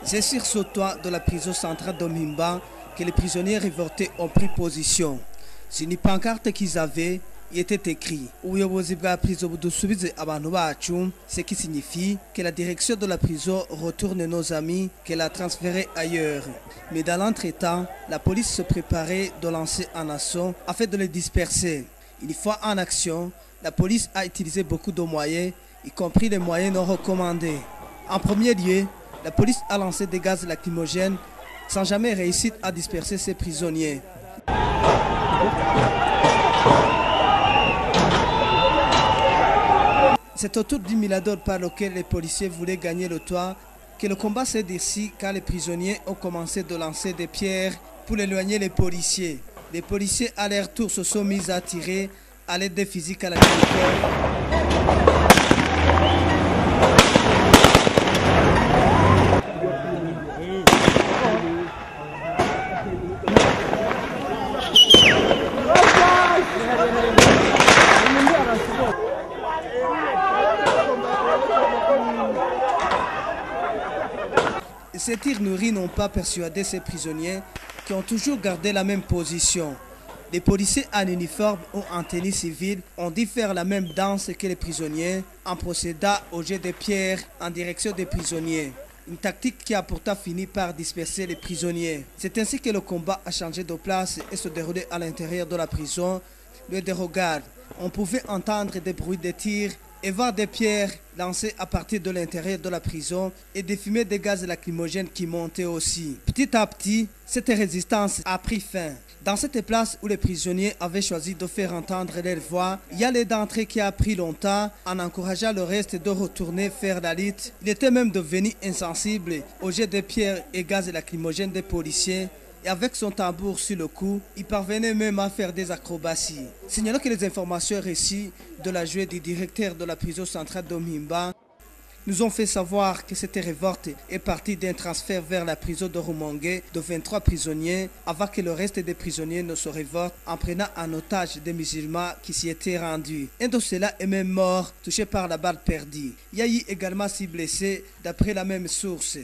C'est sur ce toit de la prison centrale de Mimba que les prisonniers révoltés ont pris position. Sur une pancarte qu'ils avaient, il était écrit « Ubuyobozi bwa prison budusubize abantu bacu », ce qui signifie que la direction de la prison retourne nos amis qu'elle a transférés ailleurs. Mais dans l'entretemps, la police se préparait de lancer un assaut afin de les disperser. Une fois en action, la police a utilisé beaucoup de moyens, y compris les moyens non recommandés. En premier lieu, la police a lancé des gaz lacrymogènes sans jamais réussir à disperser ses prisonniers. C'est autour du mirador par lequel les policiers voulaient gagner le toit que le combat s'est décidé car les prisonniers ont commencé de lancer des pierres pour éloigner les policiers. Les policiers à leur tour se sont mis à tirer à l'aide des fusils kalachnikov. Ces tirs nourris n'ont pas persuadé ces prisonniers qui ont toujours gardé la même position. Les policiers en uniforme ou en tenue civile ont dû faire la même danse que les prisonniers en procédant au jet de pierres en direction des prisonniers. Une tactique qui a pourtant fini par disperser les prisonniers. C'est ainsi que le combat a changé de place et se déroulait à l'intérieur de la prison, lieu de regard. On pouvait entendre des bruits de tirs et voir des pierres lancées à partir de l'intérieur de la prison et des fumées de gaz lacrymogènes qui montaient aussi. Petit à petit, cette résistance a pris fin. Dans cette place où les prisonniers avaient choisi de faire entendre leur voix, il y a l'aide d'entrée qui a pris longtemps en encourageant le reste de retourner faire la lutte. Il était même devenu insensible au jet de pierres et gaz lacrymogènes des policiers. Et avec son tambour sur le cou, il parvenait même à faire des acrobaties. Signalons que les informations reçues de la jouée du directeur de la prison centrale de Mimba nous ont fait savoir que cette révolte est partie d'un transfert vers la prison de Rumongue de 23 prisonniers avant que le reste des prisonniers ne se révoltent en prenant en otage des musulmans qui s'y étaient rendus. Un de ceux-là est même mort, touché par la balle perdue. Il y a eu également 6 blessés d'après la même source.